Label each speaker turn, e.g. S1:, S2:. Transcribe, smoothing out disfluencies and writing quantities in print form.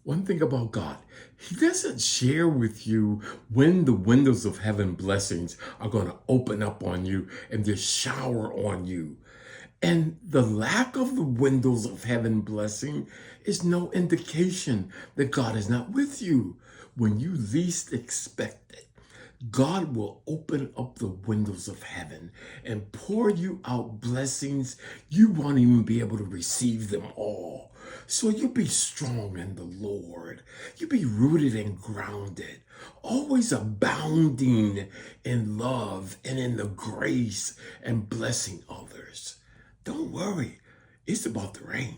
S1: One thing about God, He doesn't share with you when the windows of heaven blessings are going to open up on you and just shower on you. And the lack of the windows of heaven blessing is no indication that God is not with you. When you least expect it, God will open up the windows of heaven and pour you out blessings you won't even be able to receive them all. So you be strong in the Lord. You be rooted and grounded, always abounding in love and in the grace and blessing others. Don't worry, it's about the rain.